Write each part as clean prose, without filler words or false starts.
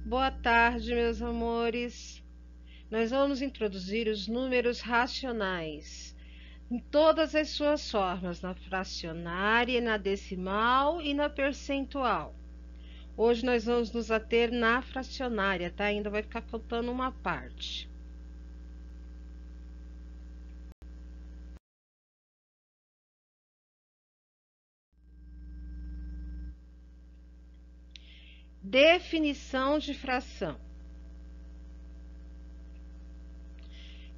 Boa tarde, meus amores. Nós vamos introduzir os números racionais em todas as suas formas, na fracionária, na decimal e na percentual. Hoje nós vamos nos ater na fracionária, tá? Ainda vai ficar faltando uma parte. Definição de fração.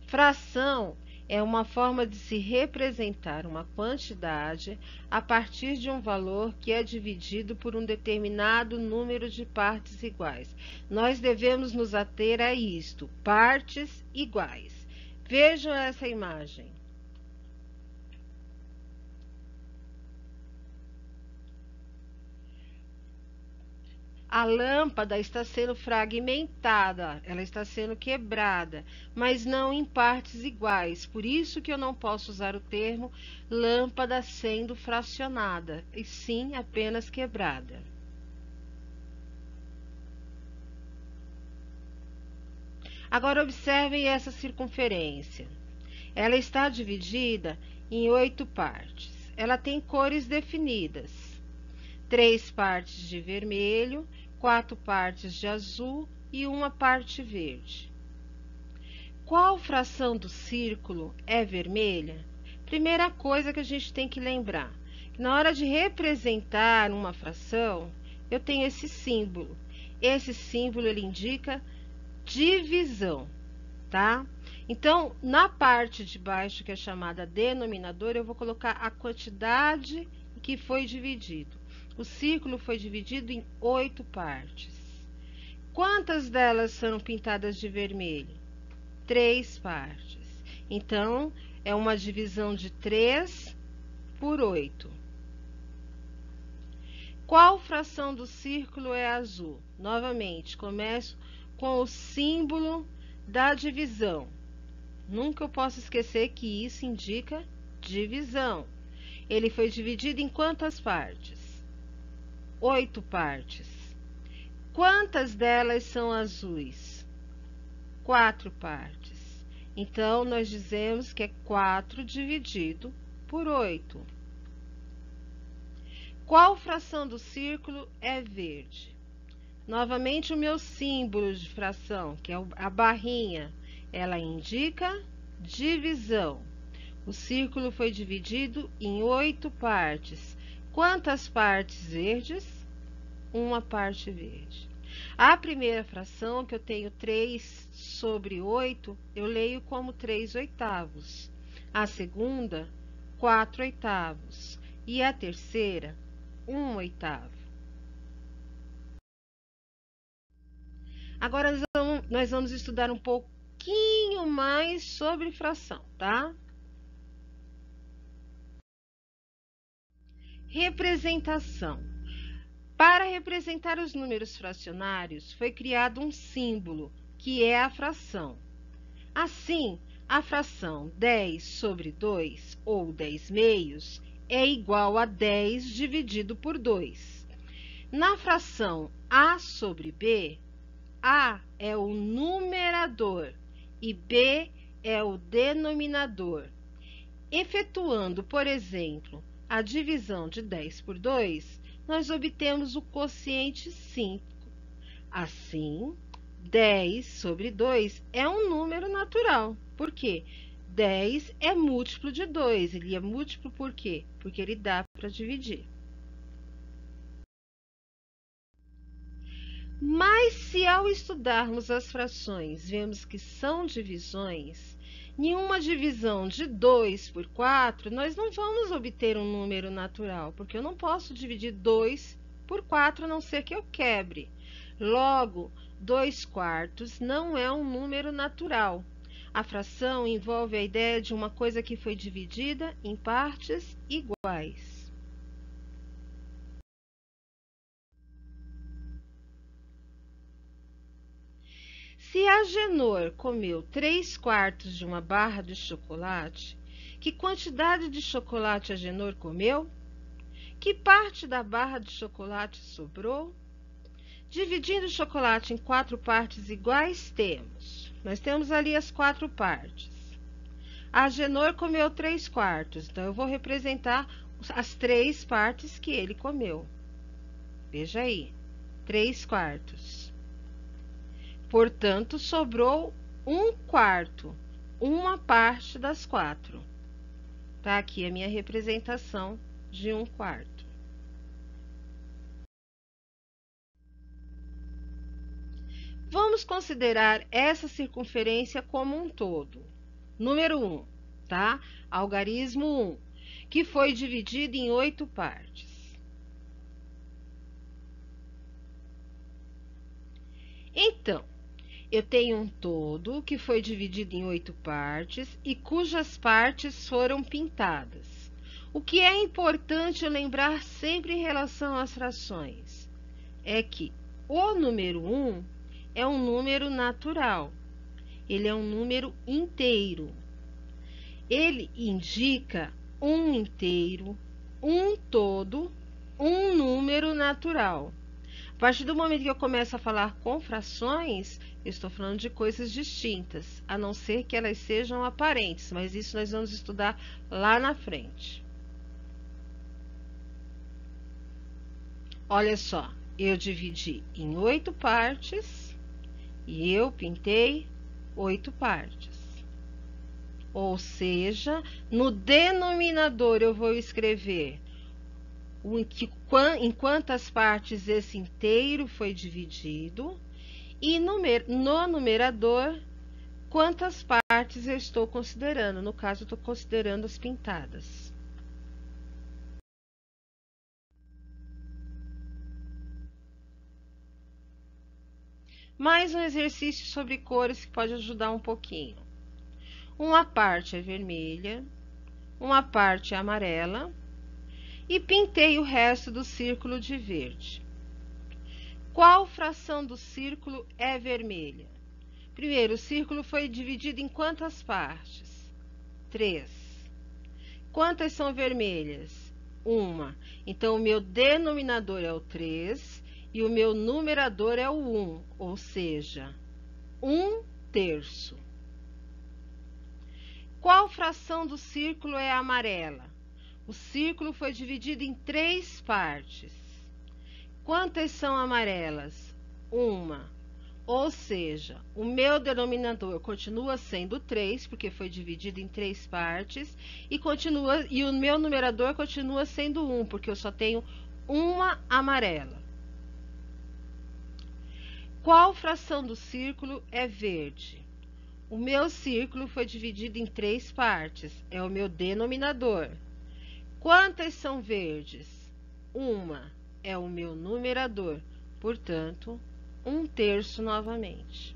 Fração é uma forma de se representar uma quantidade a partir de um valor que é dividido por um determinado número de partes iguais. Nós devemos nos ater a isto, partes iguais. Vejam essa imagem. A lâmpada está sendo fragmentada, ela está sendo quebrada, mas não em partes iguais. Por isso que eu não posso usar o termo lâmpada sendo fracionada, e sim apenas quebrada. Agora observem essa circunferência. Ela está dividida em 8 partes. Ela tem cores definidas. 3 partes de vermelho, 4 partes de azul e uma parte verde. Qual fração do círculo é vermelha? Primeira coisa que a gente tem que lembrar, que na hora de representar uma fração, eu tenho esse símbolo. Esse símbolo ele indica divisão, tá? Então, na parte de baixo, que é chamada denominador, eu vou colocar a quantidade que foi dividido. O círculo foi dividido em 8 partes. Quantas delas são pintadas de vermelho? 3 partes. Então, é uma divisão de 3 por 8. Qual fração do círculo é azul? Novamente, começo com o símbolo da divisão. Nunca eu posso esquecer que isso indica divisão. Ele foi dividido em quantas partes? 8 partes. Quantas delas são azuis? 4 partes. Então, nós dizemos que é 4 dividido por 8. Qual fração do círculo é verde? Novamente, o meu símbolo de fração, que é a barrinha, ela indica divisão. O círculo foi dividido em 8 partes. Quantas partes verdes? Uma parte verde. A primeira fração, que eu tenho 3 sobre 8, eu leio como 3 oitavos. A segunda, 4 oitavos. E a terceira, 1 oitavo. Agora, nós vamos estudar um pouquinho mais sobre fração, tá? Representação. Para representar os números fracionários, foi criado um símbolo, que é a fração. Assim, a fração 10 sobre 2, ou 10 meios, é igual a 10 dividido por 2. Na fração A sobre B, A é o numerador e B é o denominador. Efetuando, por exemplo, a divisão de 10 por 2, nós obtemos o quociente 5. Assim, 10 sobre 2 é um número natural. Por quê? 10 é múltiplo de 2. Ele é múltiplo por quê? Porque ele dá para dividir. Mas se ao estudarmos as frações vemos que são divisões, nenhuma divisão de 2 por 4, nós não vamos obter um número natural, porque eu não posso dividir 2 por 4, a não ser que eu quebre. Logo, 2 quartos não é um número natural. A fração envolve a ideia de uma coisa que foi dividida em partes iguais. Se a Genor comeu 3 quartos de uma barra de chocolate, que quantidade de chocolate a Genor comeu? Que parte da barra de chocolate sobrou? Dividindo o chocolate em 4 partes iguais, nós temos ali as 4 partes. A Agenor comeu 3/4, então eu vou representar as 3 partes que ele comeu. Veja aí, 3/4. Portanto, sobrou 1/4, uma parte das 4. Tá aqui a minha representação de 1/4. Vamos considerar essa circunferência como um todo. Número 1, tá? Algarismo 1, que foi dividido em 8 partes. Então, eu tenho um todo que foi dividido em 8 partes e cujas partes foram pintadas. O que é importante lembrar sempre em relação às frações é que o número 1 é um número natural. Ele é um número inteiro. Ele indica um inteiro, um todo, um número natural. A partir do momento que eu começo a falar com frações, eu estou falando de coisas distintas, a não ser que elas sejam aparentes, mas isso nós vamos estudar lá na frente. Olha só, eu dividi em 8 partes e eu pintei 8 partes. Ou seja, no denominador eu vou escrever em quantas partes esse inteiro foi dividido e no numerador quantas partes eu estou considerando. No caso, eu estou considerando as pintadas. Mais um exercício sobre cores que pode ajudar um pouquinho. Uma parte é vermelha, uma parte é amarela e pintei o resto do círculo de verde. Qual fração do círculo é vermelha? Primeiro, o círculo foi dividido em quantas partes? 3. Quantas são vermelhas? 1. Então, o meu denominador é o 3 e o meu numerador é o 1, ou seja, 1/3. Qual fração do círculo é amarela? O círculo foi dividido em 3 partes. Quantas são amarelas? 1. Ou seja, o meu denominador continua sendo 3, porque foi dividido em 3 partes, e o meu numerador continua sendo 1, porque eu só tenho uma amarela. Qual fração do círculo é verde? O meu círculo foi dividido em 3 partes, é o meu denominador. Quantas são verdes? 1 é o meu numerador, portanto, 1/3 novamente.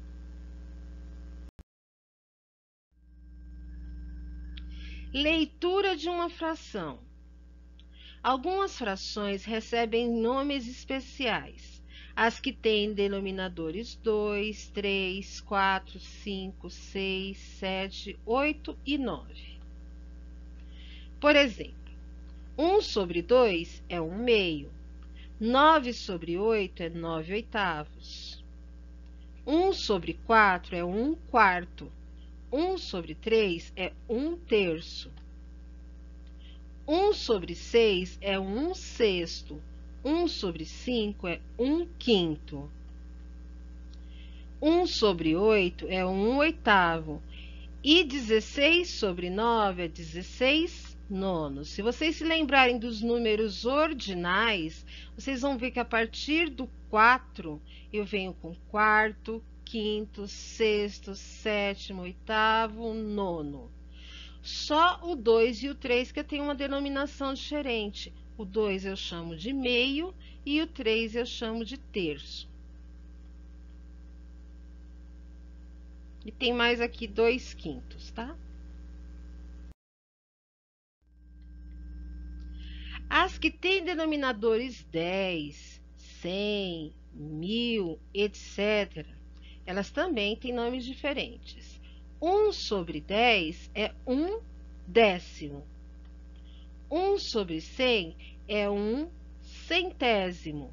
Leitura de uma fração. Algumas frações recebem nomes especiais. As que têm denominadores 2, 3, 4, 5, 6, 7, 8 e 9. Por exemplo, 1/2 é 1/2. 9/8 é 9/8. 1/4 é 1/4. 1/3 é 1/3. 1/6 é 1/6. 1/5 é 1/5. 1/8 é 1/8. E 16/9 é 16/9. Se vocês se lembrarem dos números ordinais, vocês vão ver que a partir do 4, eu venho com quarto, quinto, sexto, sétimo, oitavo, nono. Só o 2 e o 3 que tem uma denominação diferente. O 2 eu chamo de meio e o 3 eu chamo de terço. E tem mais aqui 2/5, tá? As que têm denominadores 10, 100, 1000, etc., elas também têm nomes diferentes. 1/10 é 1/10. 1/100 é 1/100.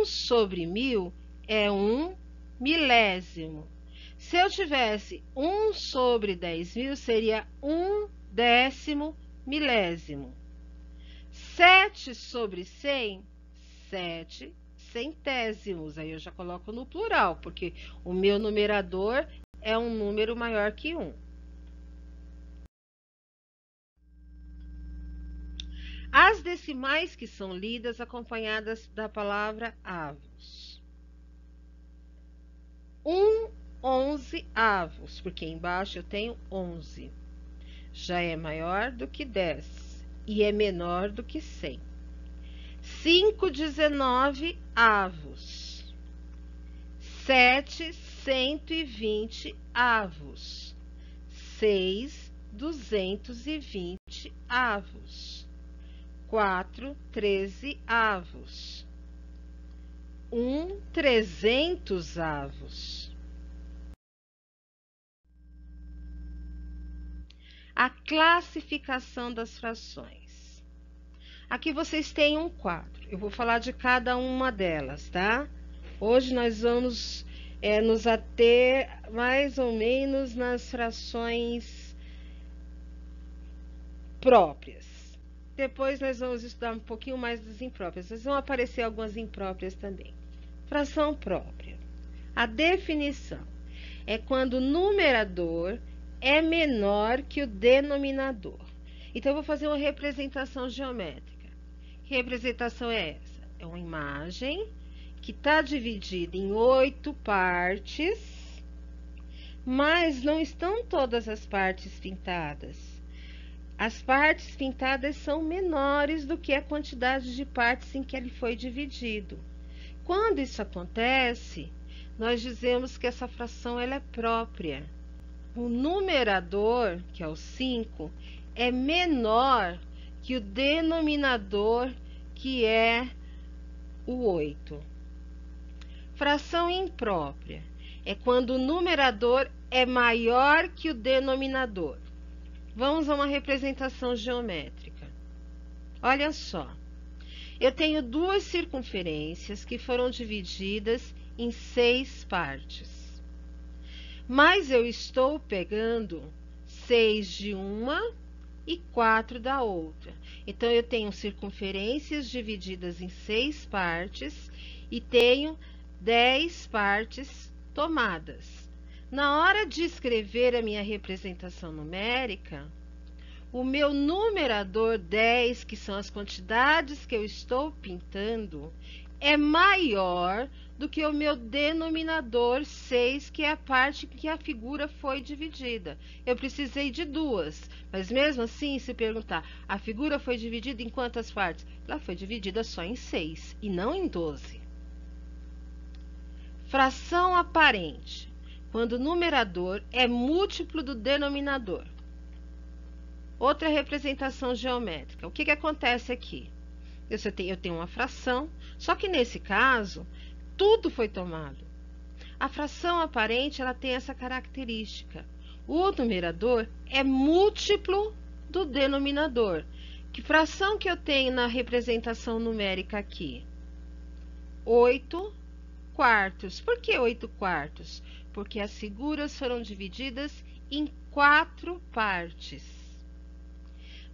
1 sobre 1000 é 1 milésimo. Se eu tivesse 1 sobre 10.000, seria 1 décimo milésimo. 7 sobre 100, 7 centésimos. Aí eu já coloco no plural, porque o meu numerador é um número maior que 1. As decimais que são lidas acompanhadas da palavra avos. 11 avos, porque embaixo eu tenho 11. Já é maior do que 10 e é menor do que 100. 19 avos. 120 avos. 220 avos. 13 avos. 300 avos. A classificação das frações. Aqui vocês têm um quadro. Eu vou falar de cada uma delas, tá? Hoje nós vamos nos ater mais ou menos nas frações próprias. Depois nós vamos estudar um pouquinho mais das impróprias. Mas vão aparecer algumas impróprias também. Fração própria. A definição é quando o numerador é menor que o denominador. Então, eu vou fazer uma representação geométrica. Que representação é essa? É uma imagem que está dividida em 8 partes, mas não estão todas as partes pintadas. As partes pintadas são menores do que a quantidade de partes em que ele foi dividido. Quando isso acontece, nós dizemos que essa fração ela é própria. O numerador, que é o 5, é menor que o denominador, que é o 8. Fração imprópria é quando o numerador é maior que o denominador. Vamos a uma representação geométrica. Olha só. Eu tenho duas circunferências que foram divididas em 6 partes. Mas eu estou pegando 6 de uma e 4 da outra. Então, eu tenho circunferências divididas em 6 partes e tenho 10 partes tomadas. Na hora de escrever a minha representação numérica, o meu numerador 10, que são as quantidades que eu estou pintando, é maior do que o meu denominador 6, que é a parte que a figura foi dividida. Eu precisei de duas, mas mesmo assim, se perguntar, a figura foi dividida em quantas partes? Ela foi dividida só em 6 e não em 12. Fração aparente, quando o numerador é múltiplo do denominador. Outra representação geométrica. O que acontece aqui? Eu tenho uma fração, só que nesse caso, tudo foi tomado. A fração aparente ela tem essa característica. O numerador é múltiplo do denominador. Que fração que eu tenho na representação numérica aqui? 8 quartos. Por que 8 quartos? Porque as figuras foram divididas em 4 partes.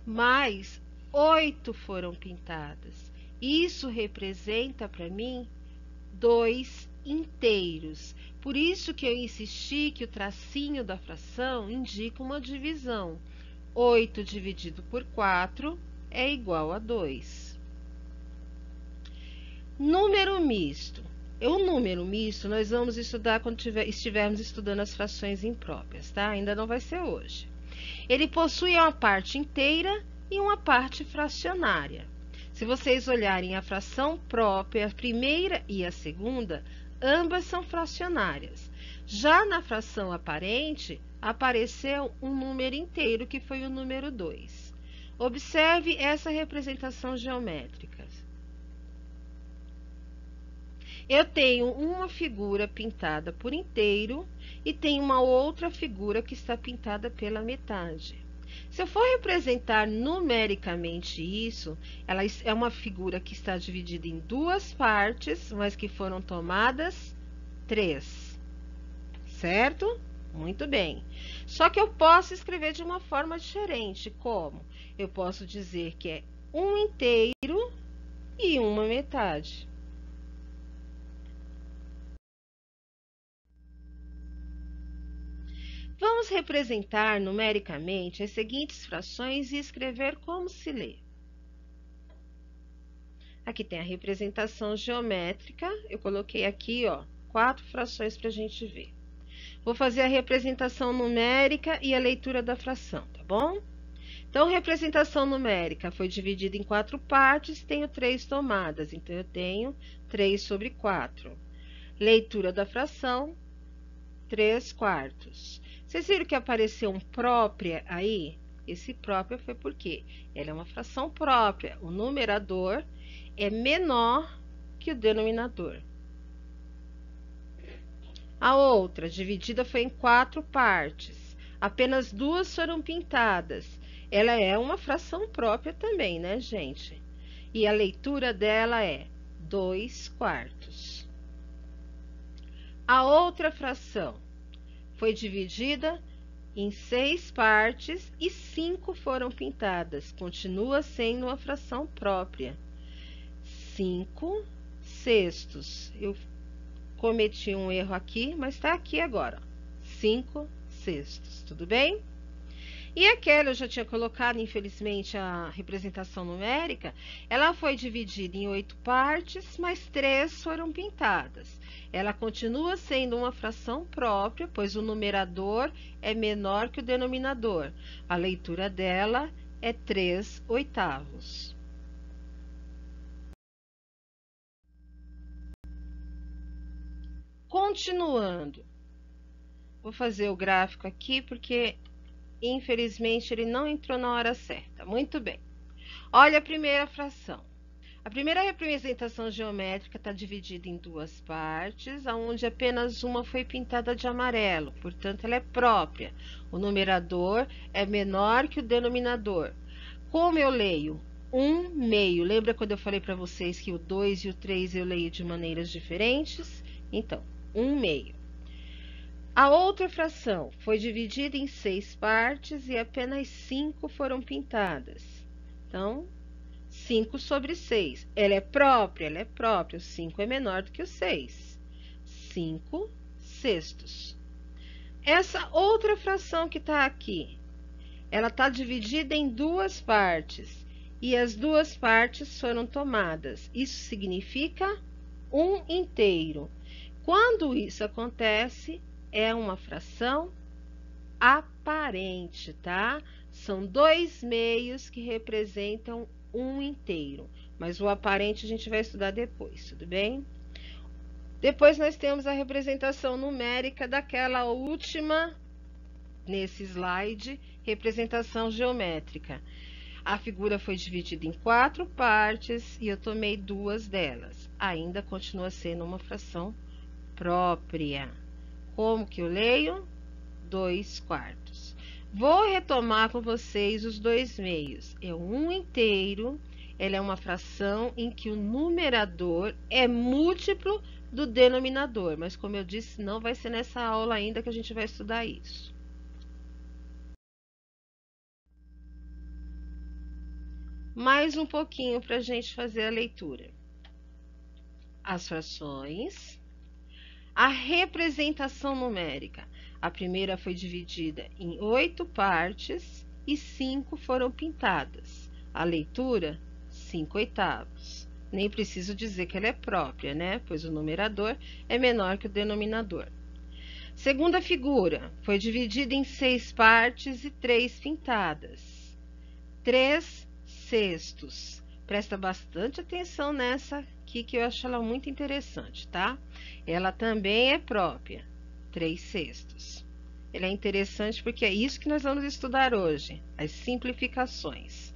Mas 8 foram pintadas. Isso representa para mim 2 inteiros. Por isso que eu insisti que o tracinho da fração indica uma divisão. 8 dividido por 4 é igual a 2. Número misto. O número misto nós vamos estudar quando estivermos estudando as frações impróprias, tá? Ainda não vai ser hoje. Ele possui uma parte inteira e uma parte fracionária. Se vocês olharem a fração própria, a primeira e a segunda, ambas são fracionárias. Já na fração aparente, apareceu um número inteiro, que foi o número 2. Observe essa representação geométrica. Eu tenho uma figura pintada por inteiro e tenho uma outra figura que está pintada pela metade. Se eu for representar numericamente isso, ela é uma figura que está dividida em duas partes, mas que foram tomadas 3. Certo? Muito bem. Só que eu posso escrever de uma forma diferente. Como? Eu posso dizer que é 1 inteiro e 1 metade. Vamos representar numericamente as seguintes frações e escrever como se lê. Aqui tem a representação geométrica. Eu coloquei aqui, ó, 4 frações para a gente ver. Vou fazer a representação numérica e a leitura da fração, tá bom? Então, representação numérica foi dividida em 4 partes, tenho 3 tomadas, então eu tenho 3 sobre 4. Leitura da fração, 3/4. Vocês viram que apareceu um própria aí? Esse própria foi porque ela é uma fração própria. O numerador é menor que o denominador. A outra, dividida, foi em 4 partes. Apenas 2 foram pintadas. Ela é uma fração própria também, né, gente? E a leitura dela é 2/4. A outra fração foi dividida em 6 partes e 5 foram pintadas. Continua sendo uma fração própria. 5/6. Eu cometi um erro aqui, mas está aqui agora. 5/6. Tudo bem? E aquela eu já tinha colocado, infelizmente, a representação numérica. Ela foi dividida em 8 partes, mas 3 foram pintadas. Ela continua sendo uma fração própria, pois o numerador é menor que o denominador. A leitura dela é 3/8. Continuando, vou fazer o gráfico aqui porque, infelizmente, ele não entrou na hora certa. Muito bem. Olha a primeira fração. A primeira representação geométrica está dividida em 2 partes, onde apenas uma foi pintada de amarelo, portanto, ela é própria. O numerador é menor que o denominador. Como eu leio 1/2? Lembra quando eu falei para vocês que o 2 e o 3 eu leio de maneiras diferentes? Então, 1/2. A outra fração foi dividida em 6 partes e apenas 5 foram pintadas. Então, 5/6. Ela é própria? Ela é própria. O 5 é menor do que o 6. 5/6. Essa outra fração que está aqui, ela está dividida em 2 partes. E as 2 partes foram tomadas. Isso significa 1 inteiro. Quando isso acontece, é uma fração aparente, tá? São 2/2 que representam 1 inteiro, mas o aparente a gente vai estudar depois, tudo bem? Depois nós temos a representação numérica daquela última, nesse slide, representação geométrica. A figura foi dividida em 4 partes e eu tomei 2 delas. Ainda continua sendo uma fração própria. Como que eu leio? 2/4. Vou retomar com vocês os 2/2. É 1 inteiro, ela é uma fração em que o numerador é múltiplo do denominador, mas como eu disse, não vai ser nessa aula ainda que a gente vai estudar isso. Mais um pouquinho para a gente fazer a leitura. As frações. A representação numérica. A primeira foi dividida em 8 partes e 5 foram pintadas. A leitura, 5/8. Nem preciso dizer que ela é própria, né? Pois o numerador é menor que o denominador. Segunda figura, foi dividida em 6 partes e 3 pintadas. 3/6. Presta bastante atenção nessa aqui, que eu acho ela muito interessante, tá? Ela também é própria, 3/6. Ela é interessante porque é isso que nós vamos estudar hoje, as simplificações.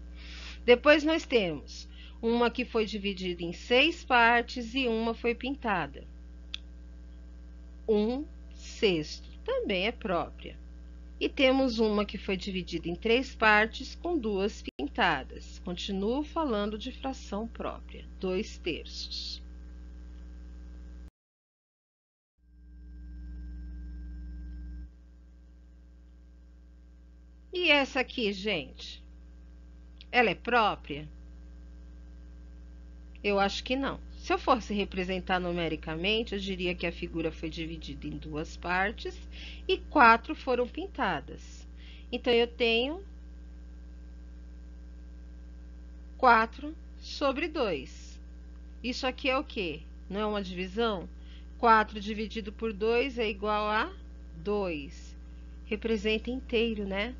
Depois nós temos uma que foi dividida em 6 partes e uma foi pintada. 1/6 também é própria. E temos uma que foi dividida em 3 partes com 2 pintadas. Continuo falando de fração própria, 2/3. E essa aqui, gente, ela é própria? Eu acho que não. Se eu fosse representar numericamente, eu diria que a figura foi dividida em 2 partes e 4 foram pintadas. Então, eu tenho 4/2. Isso aqui é o quê? Não é uma divisão? 4 dividido por 2 é igual a 2. Representa inteiro, né?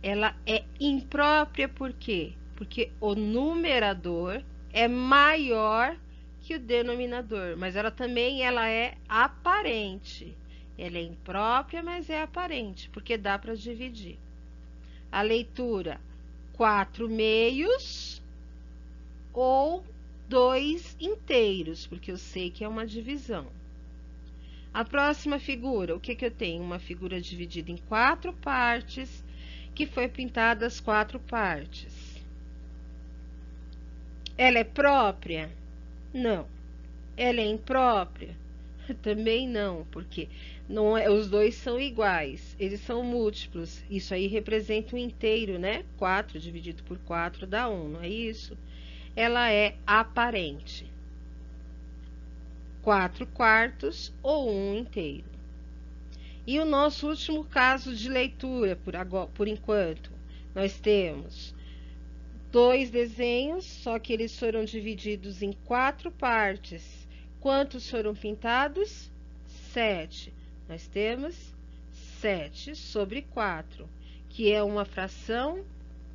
Ela é imprópria por quê? Porque o numerador é maior que o denominador, mas ela também é aparente. Ela é imprópria, mas é aparente, porque dá para dividir. A leitura 4/2 ou 2 inteiros, porque eu sei que é uma divisão. A próxima figura, o que eu tenho? Uma figura dividida em 4 partes, que foi pintada as 4 partes. Ela é própria? Não. Ela é imprópria? Também não, porque não é, os dois são iguais, eles são múltiplos. Isso aí representa um inteiro, né? 4 dividido por 4 dá 1, não é isso? Ela é aparente. 4/4 ou 1 inteiro. E o nosso último caso de leitura, por enquanto, nós temos 2 desenhos, só que eles foram divididos em 4 partes. Quantos foram pintados? 7. Nós temos 7/4, que é uma fração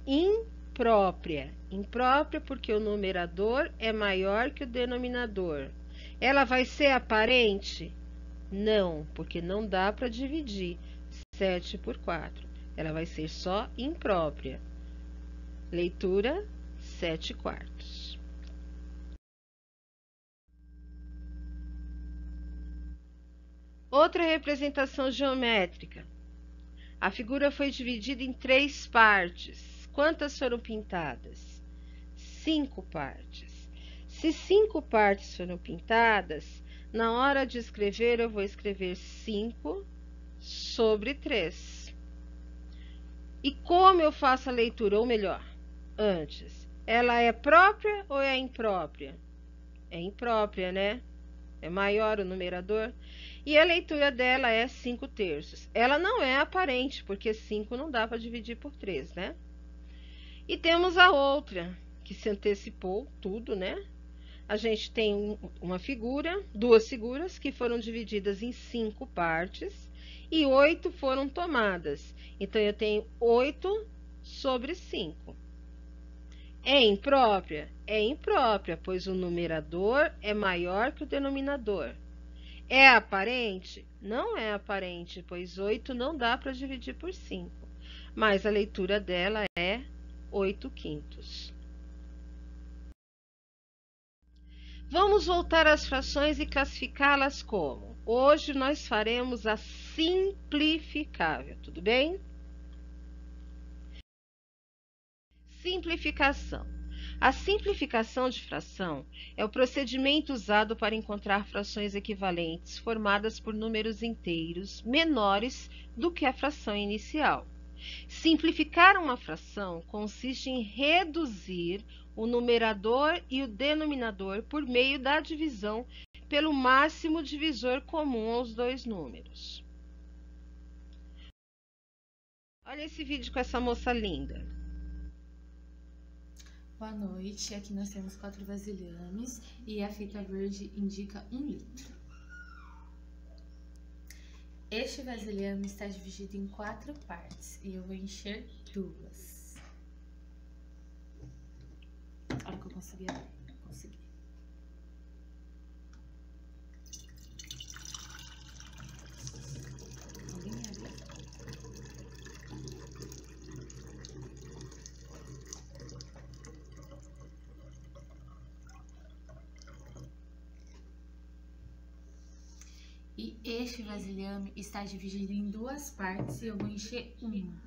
imprópria. Imprópria porque o numerador é maior que o denominador. Ela vai ser aparente? Não, porque não dá para dividir 7 por 4. Ela vai ser só imprópria. Leitura 7/4. Outra representação geométrica. A figura foi dividida em 3 partes. Quantas foram pintadas? 5 partes. Se 5 partes foram pintadas, na hora de escrever, eu vou escrever 5/3. E como eu faço a leitura, ou melhor, antes, ela é própria ou é imprópria? É imprópria, né? É maior o numerador. E a leitura dela é 5/3. Ela não é aparente, porque 5 não dá para dividir por 3, né? E temos a outra, que se antecipou tudo, né? A gente tem uma figura, 2 figuras, que foram divididas em 5 partes e 8 foram tomadas. Então, eu tenho 8/5. É imprópria? É imprópria, pois o numerador é maior que o denominador. É aparente? Não é aparente, pois 8 não dá para dividir por 5. Mas a leitura dela é 8/5. Vamos voltar às frações e classificá-las como? Hoje nós faremos a simplificável, tudo bem? Simplificação. A simplificação de fração é o procedimento usado para encontrar frações equivalentes formadas por números inteiros menores do que a fração inicial. Simplificar uma fração consiste em reduzir o numerador e o denominador por meio da divisão pelo máximo divisor comum aos dois números. Olha esse vídeo com essa moça linda. Boa noite, aqui nós temos 4 vasilhames e a fita verde indica 1 litro. Este vasilhame está dividido em 4 partes e eu vou encher 2. Olha que eu consegui abrir. Consegui. Alguém me avisa? E este vasilhame está dividido em duas partes e eu vou encher uma.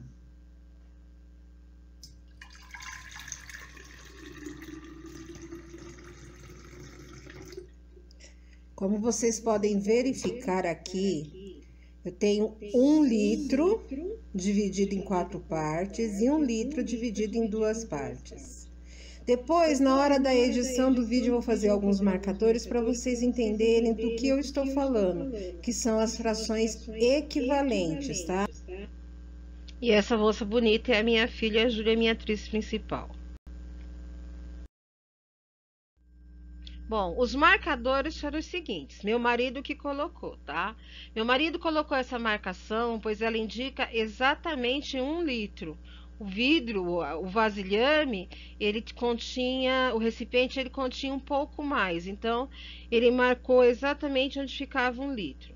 Como vocês podem verificar aqui, eu tenho 1 litro dividido em 4 partes e 1 litro dividido em 2 partes. Depois, na hora da edição do vídeo, eu vou fazer alguns marcadores para vocês entenderem do que eu estou falando, que são as frações equivalentes, tá? E essa moça bonita é a minha filha, a Júlia, minha atriz principal. Bom, os marcadores foram os seguintes, meu marido que colocou, tá? Meu marido colocou essa marcação, pois ela indica exatamente 1 litro. O vidro, o vasilhame, ele continha, o recipiente, ele continha um pouco mais. Então, ele marcou exatamente onde ficava 1 litro.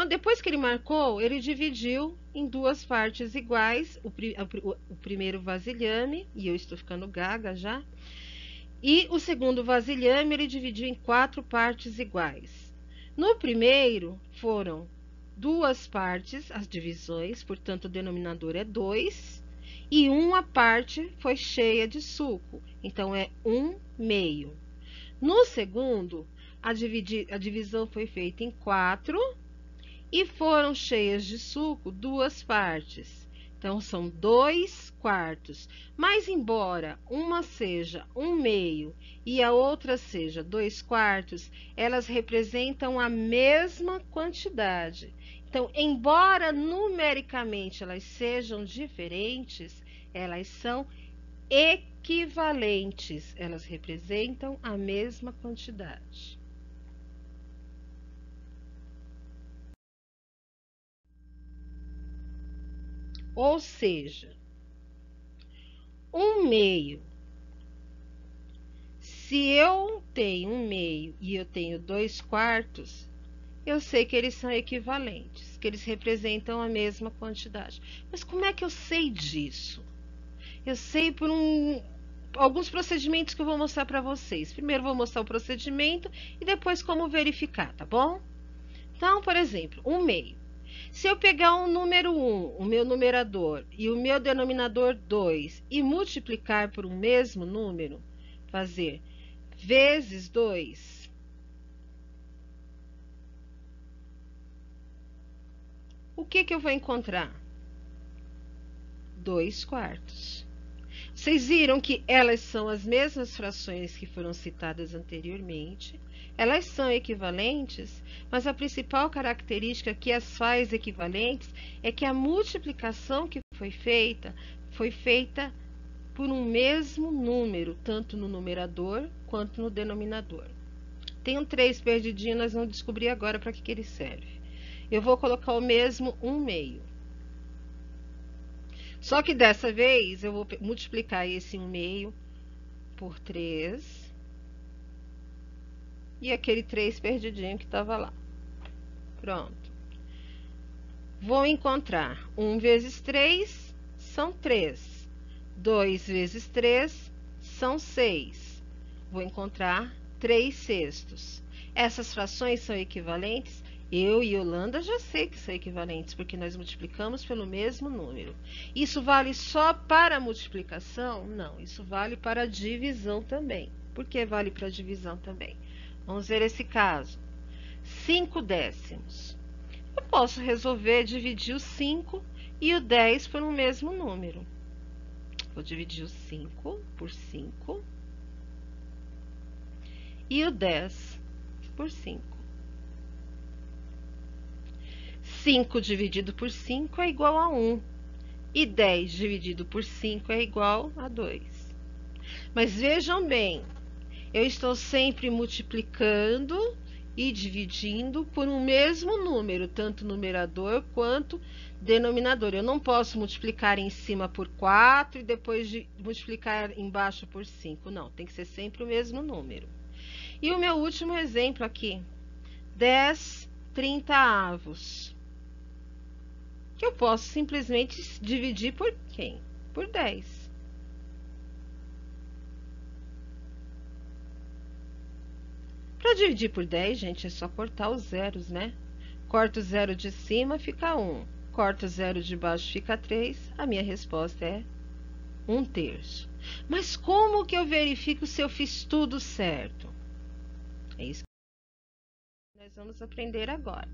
Depois que ele marcou, ele dividiu em 2 partes iguais, o primeiro vasilhame, e eu estou ficando gaga já. E o segundo vasilhame ele dividiu em 4 partes iguais. No primeiro foram 2 partes, as divisões, portanto o denominador é 2, e uma parte foi cheia de suco, então é 1/2. No segundo, a divisão foi feita em 4 e foram cheias de suco 2 partes. Então, são 2 quartos. Mas, embora uma seja 1/2 e a outra seja 2 quartos, elas representam a mesma quantidade. Então, embora numericamente elas sejam diferentes, elas são equivalentes. Elas representam a mesma quantidade. Ou seja, 1/2. Se eu tenho 1/2 e eu tenho 2 quartos, eu sei que eles são equivalentes, que eles representam a mesma quantidade. Mas como é que eu sei disso? Eu sei por alguns procedimentos que eu vou mostrar para vocês. Primeiro vou mostrar o procedimento e depois como verificar, tá bom? Então, por exemplo, 1/2. Se eu pegar o número 1, o meu numerador, e o meu denominador 2, e multiplicar por um mesmo número, fazer vezes 2, o que eu vou encontrar? 2 quartos. Vocês viram que elas são as mesmas frações que foram citadas anteriormente, elas são equivalentes, mas a principal característica que as faz equivalentes é que a multiplicação que foi feita por um mesmo número, tanto no numerador quanto no denominador. Tem um 3 perdidinho, nós vamos descobrir agora para que ele serve. Eu vou colocar o mesmo 1/2. Só que dessa vez eu vou multiplicar esse 1/2 por 3 e aquele 3 perdidinho que estava lá. Pronto. Vou encontrar 1 vezes 3 são 3. 2 vezes 3 são 6. Vou encontrar 3/6. Essas frações são equivalentes? Eu e Yolanda já sei que são equivalentes, porque nós multiplicamos pelo mesmo número. Isso vale só para a multiplicação? Não, isso vale para a divisão também. Por que vale para a divisão também? Vamos ver esse caso. 5 décimos. Eu posso resolver dividir o 5 e o 10 por um mesmo número. Vou dividir o 5 por 5 e o 10 por 5. 5 dividido por 5 é igual a 1. E 10 dividido por 5 é igual a 2. Mas vejam bem, eu estou sempre multiplicando e dividindo por um mesmo número, tanto numerador quanto denominador. Eu não posso multiplicar em cima por 4 e depois multiplicar embaixo por 5. Não, tem que ser sempre o mesmo número. E o meu último exemplo aqui, 10 30avos. Que eu posso simplesmente dividir por quem? Por 10. Para dividir por 10, gente, é só cortar os zeros, né? Corto 0 de cima, fica 1. Corto 0 de baixo, fica 3. A minha resposta é 1/3. Mas como que eu verifico se eu fiz tudo certo? É isso que nós vamos aprender agora.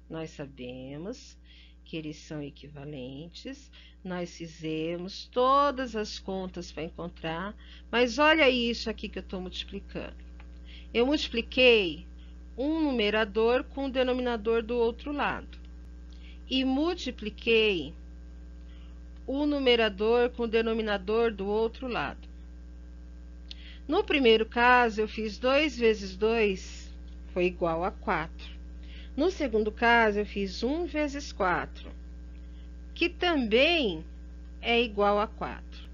Nós sabemos que eles são equivalentes, nós fizemos todas as contas para encontrar, mas olha isso aqui que eu estou multiplicando. Eu multipliquei um numerador com o denominador do outro lado e multipliquei o numerador com o denominador do outro lado. No primeiro caso, eu fiz 2 vezes 2 foi igual a 4. No segundo caso, eu fiz 1 vezes 4, que também é igual a 4.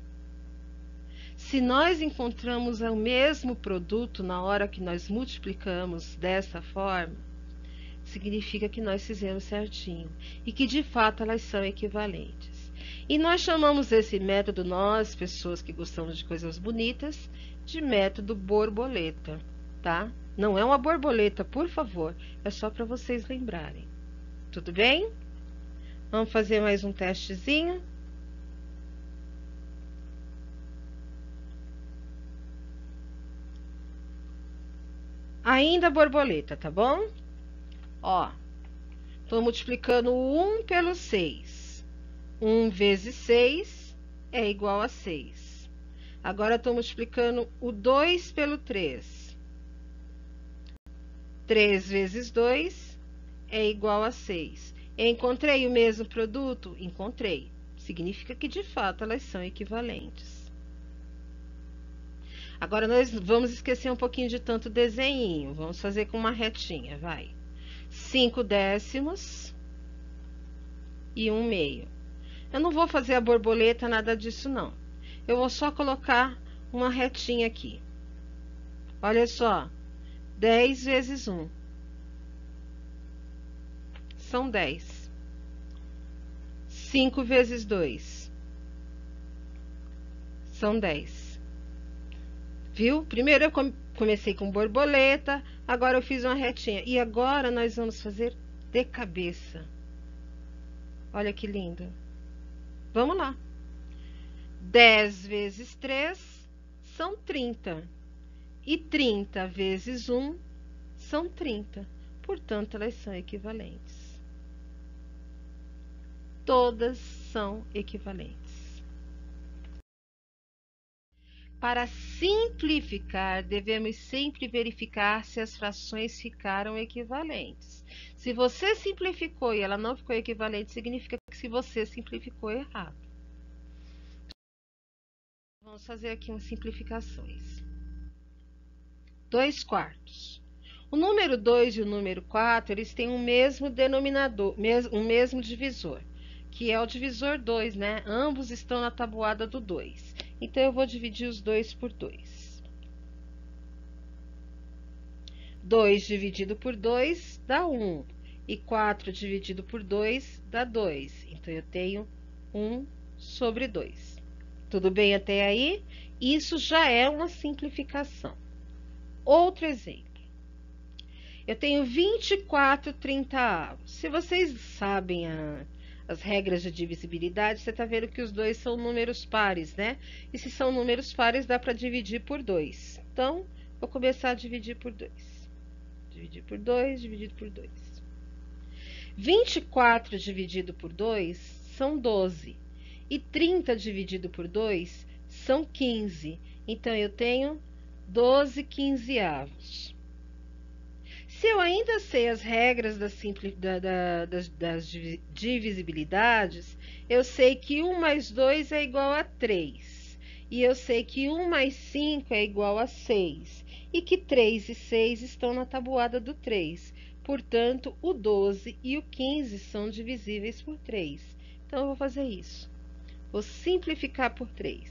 Se nós encontramos o mesmo produto na hora que nós multiplicamos dessa forma, significa que nós fizemos certinho e que de fato elas são equivalentes. E nós chamamos esse método, nós, pessoas que gostamos de coisas bonitas, de método borboleta, tá? Não é uma borboleta, por favor, é só para vocês lembrarem. Tudo bem? Vamos fazer mais um testezinho. Ainda borboleta, tá bom? Ó, tô multiplicando o 1 pelo 6. 1 vezes 6 é igual a 6. Agora, estou multiplicando o 2 pelo 3. 3 vezes 2 é igual a 6. Encontrei o mesmo produto? Encontrei. Significa que, de fato, elas são equivalentes. Agora, nós vamos esquecer um pouquinho de tanto desenho. Vamos fazer com uma retinha, vai. 5 décimos e 1 meio. Eu não vou fazer a borboleta, nada disso, não. Eu vou só colocar uma retinha aqui. Olha só. 10 vezes 1 são 10. 5 vezes 2 são 10. Viu? Primeiro eu comecei com borboleta, agora eu fiz uma retinha. E agora nós vamos fazer de cabeça. Olha que lindo. Vamos lá. 10 vezes 3 são 30. E 30 vezes 1 são 30. Portanto, elas são equivalentes. Todas são equivalentes. Para simplificar, devemos sempre verificar se as frações ficaram equivalentes. Se você simplificou e ela não ficou equivalente, significa que se você simplificou errado. Vamos fazer aqui umas simplificações. 2/4. O número 2 e o número 4, eles têm o mesmo denominador, o mesmo divisor, que é o divisor 2, né? Ambos estão na tabuada do 2. Então, eu vou dividir os 2 por 2. 2 dividido por 2 dá 1. E 4 dividido por 2 dá 2. Então, eu tenho 1 sobre 2. Tudo bem até aí? Isso já é uma simplificação. Outro exemplo. Eu tenho 24/30. Se vocês sabem as regras de divisibilidade, você está vendo que os dois são números pares, né? E se são números pares, dá para dividir por 2. Então, vou começar a dividir por 2. Dividir por 2, dividido por 2. 24 dividido por 2 são 12. E 30 dividido por 2 são 15. Então, eu tenho 12/15. Se eu ainda sei as regras das divisibilidades, eu sei que 1 mais 2 é igual a 3. E eu sei que 1 mais 5 é igual a 6. E que 3 e 6 estão na tabuada do 3. Portanto, o 12 e o 15 são divisíveis por 3. Então, eu vou fazer isso. Vou simplificar por 3.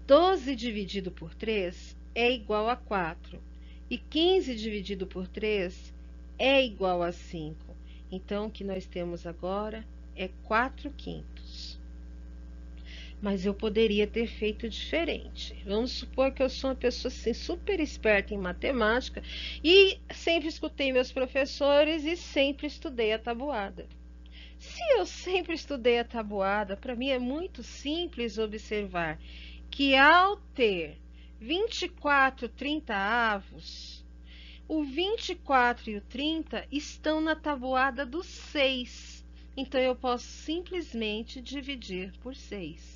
12 dividido por 3 é igual a 4. E 15 dividido por 3 é igual a 5. Então, o que nós temos agora é 4/5. mas eu poderia ter feito diferente. Vamos supor que eu sou uma pessoa assim, super esperta em matemática e sempre escutei meus professores e sempre estudei a tabuada. Se eu sempre estudei a tabuada, para mim é muito simples observar que ao ter 24 30avos, o 24 e o 30 estão na tabuada do 6. Então, eu posso simplesmente dividir por 6.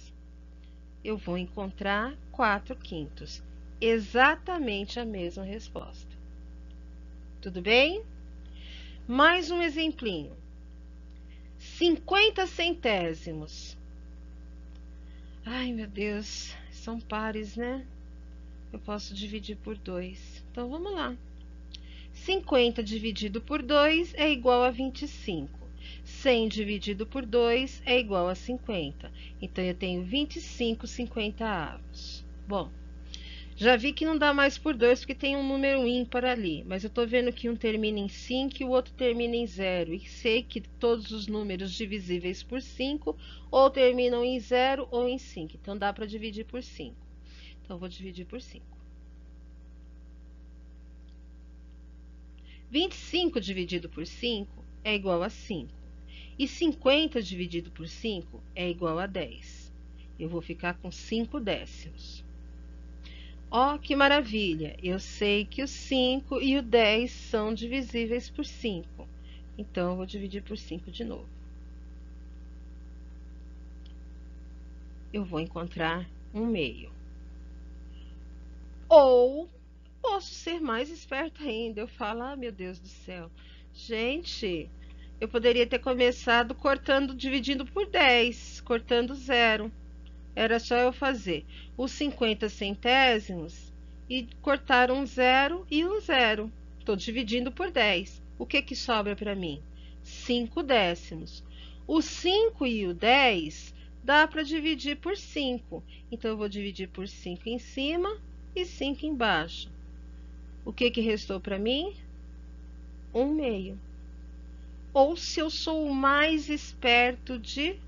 Eu vou encontrar 4/5. Exatamente a mesma resposta. Tudo bem? Mais um exemplinho. 50 centésimos. Ai, meu Deus, são pares, né? Eu posso dividir por 2. Então, vamos lá. 50 dividido por 2 é igual a 25. 100 dividido por 2 é igual a 50. Então, eu tenho 25 50avos. Bom, já vi que não dá mais por 2 porque tem um número ímpar ali. Mas eu estou vendo que um termina em 5 e o outro termina em 0. E sei que todos os números divisíveis por 5 ou terminam em 0 ou em 5. Então, dá para dividir por 5. Então, eu vou dividir por 5. 25 dividido por 5 é igual a 5. E 50 dividido por 5 é igual a 10. Eu vou ficar com 5 décimos. Ó, que maravilha! Eu sei que o 5 e o 10 são divisíveis por 5. Então, eu vou dividir por 5 de novo. Eu vou encontrar 1/2. Ou posso ser mais esperta ainda. Eu falo, ah, meu Deus do céu. Gente, eu poderia ter começado dividindo por 10, cortando 0. Era só eu fazer os 50 centésimos e cortar um 0 e um 0. Estou dividindo por 10. O que que sobra para mim? 5 décimos. O 5 e o 10 dá para dividir por 5. Então, eu vou dividir por 5 em cima e 5 embaixo. O que que restou para mim? 1/2. Ou se eu sou o mais esperto de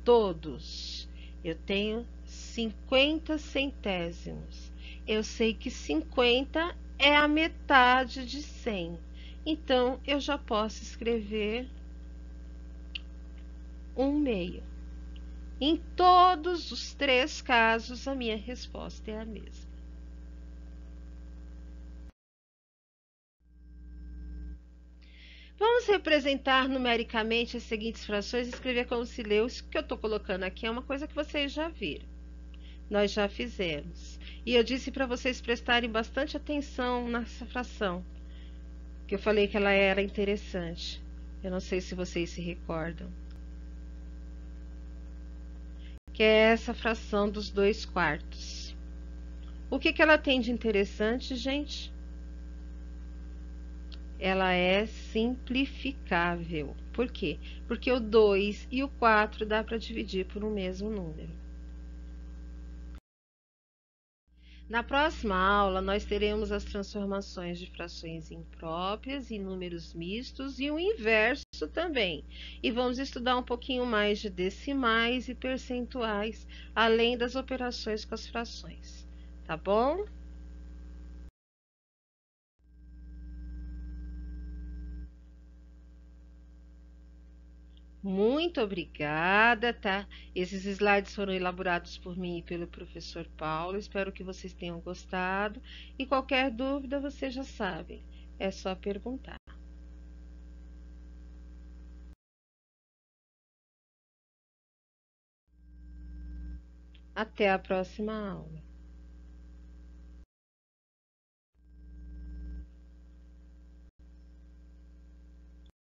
todos, eu tenho 50 centésimos. Eu sei que 50 é a metade de 100. Então, eu já posso escrever 1/2. Em todos os 3 casos, a minha resposta é a mesma. Vamos representar numericamente as seguintes frações e escrever como se lê. Isso que eu estou colocando aqui é uma coisa que vocês já viram. Nós já fizemos. E eu disse para vocês prestarem bastante atenção nessa fração, que eu falei que ela era interessante. Eu não sei se vocês se recordam. Que é essa fração dos 2/4. O que que ela tem de interessante, gente? Ela é simplificável. Por quê? Porque o 2 e o 4 dá para dividir por um mesmo número. Na próxima aula, nós teremos as transformações de frações impróprias em números mistos e o inverso também. E vamos estudar um pouquinho mais de decimais e percentuais, além das operações com as frações. Tá bom? Muito obrigada, tá? Esses slides foram elaborados por mim e pelo professor Paulo. Espero que vocês tenham gostado. E qualquer dúvida, vocês já sabem, é só perguntar. Até a próxima aula.